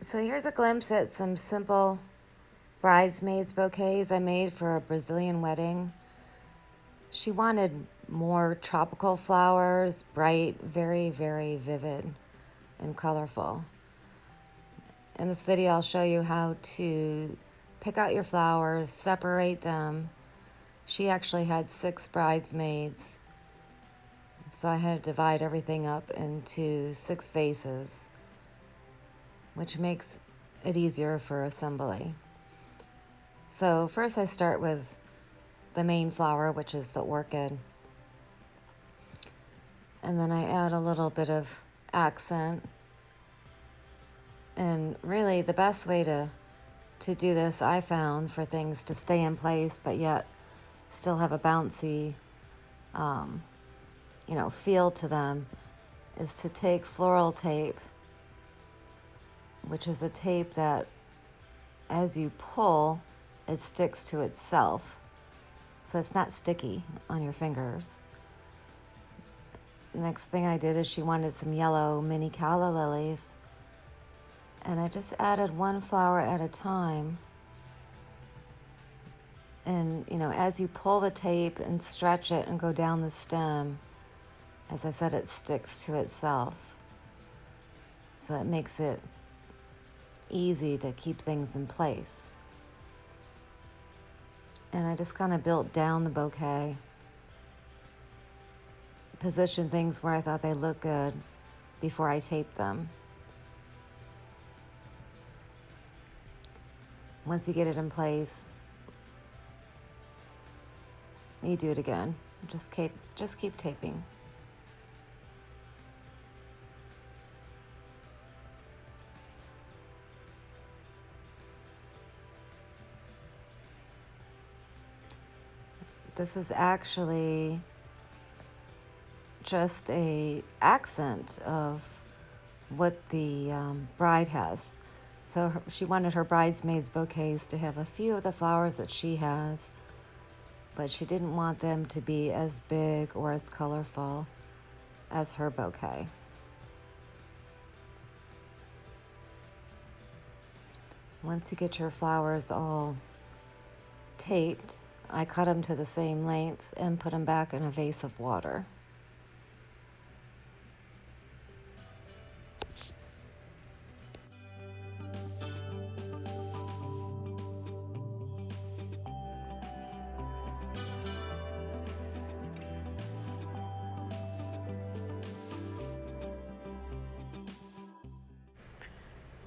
So here's a glimpse at some simple bridesmaids bouquets I made for a Brazilian wedding. She wanted more tropical flowers, bright, very, very vivid and colorful. In this video, I'll show you how to pick out your flowers, separate them. She actually had 6 bridesmaids, so I had to divide everything up into 6 vases, which makes it easier for assembly. So first I start with the main flower, which is the orchid. And then I add a little bit of accent. And really the best way to do this, I found, for things to stay in place but yet still have a bouncy feel to them, is to take floral tape, which is a tape that as you pull, it sticks to itself. So it's not sticky on your fingers. Next thing I did is she wanted some yellow mini calla lilies. And I just added one flower at a time. And, as you pull the tape and stretch it and go down the stem, as I said, it sticks to itself. So it makes it easy to keep things in place. And I just kind of built down the bouquet, positioned things where I thought they looked good before I taped them. Once you get it in place, you do it again. Just keep taping. This is actually just a accent of what the bride has. So she wanted her bridesmaids bouquets to have a few of the flowers that she has, but she didn't want them to be as big or as colorful as her bouquet. Once you get your flowers all taped, I cut them to the same length and put them back in a vase of water.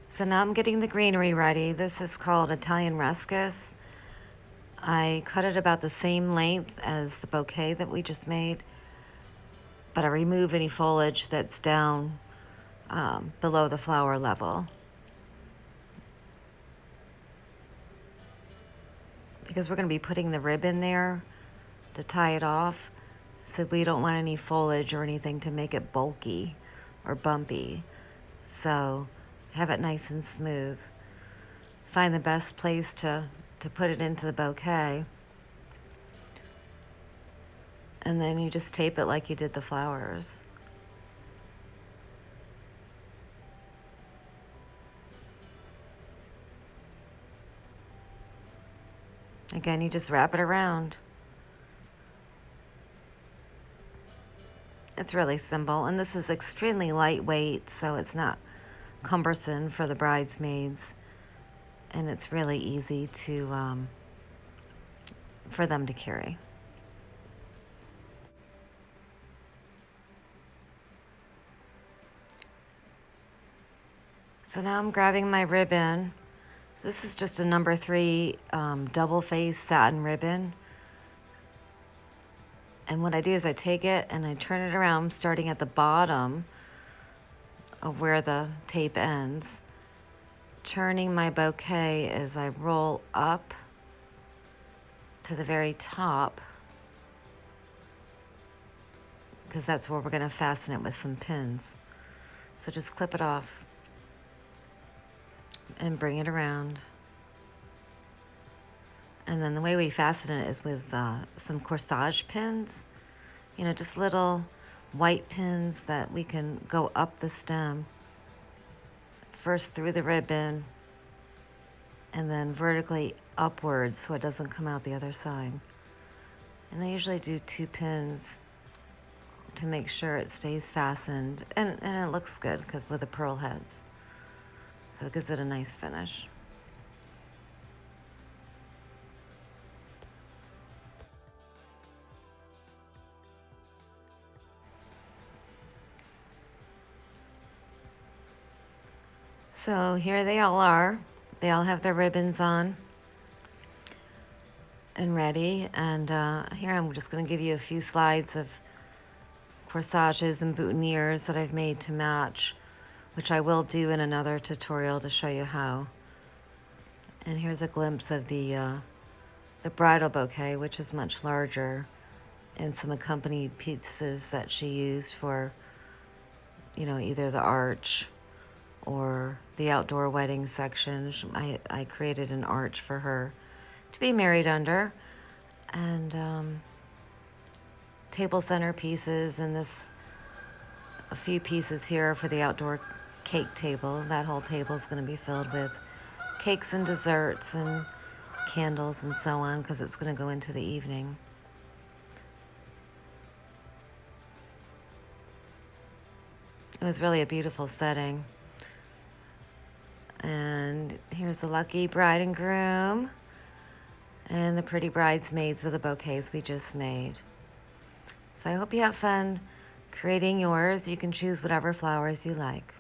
So now I'm getting the greenery ready. This is called Italian ruscus. I cut it about the same length as the bouquet that we just made, but I remove any foliage that's down below the flower level, because we're going to be putting the rib in there to tie it off, so we don't want any foliage or anything to make it bulky or bumpy. So have it nice and smooth. Find the best place to put it into the bouquet, and then you just tape it like you did the flowers. Again, you just wrap it around. It's really simple, and this is extremely lightweight, so it's not cumbersome for the bridesmaids, and it's really easy to for them to carry. So now I'm grabbing my ribbon. This is just a number 3 double face satin ribbon. And what I do is I take it and I turn it around, starting at the bottom of where the tape ends, turning my bouquet as I roll up to the very top, because that's where we're going to fasten it with some pins. So just clip it off and bring it around. And then the way we fasten it is with some corsage pins, just little white pins that we can go up the stem first through the ribbon and then vertically upwards so it doesn't come out the other side. And I usually do 2 pins to make sure it stays fastened, and it looks good because with the pearl heads. So it gives it a nice finish. So here they all are. They all have their ribbons on and ready. And here I'm just going to give you a few slides of corsages and boutonnieres that I've made to match, which I will do in another tutorial to show you how. And here's a glimpse of the bridal bouquet, which is much larger, and some accompanied pieces that she used for, you know, either the arch or the outdoor wedding section. I created an arch for her to be married under, and table center pieces, and a few pieces here for the outdoor cake table. That whole table is going to be filled with cakes and desserts and candles and so on, because it's going to go into the evening. It was really a beautiful setting. And here's the lucky bride and groom and the pretty bridesmaids with the bouquets we just made. So I hope you have fun creating yours. You can choose whatever flowers you like.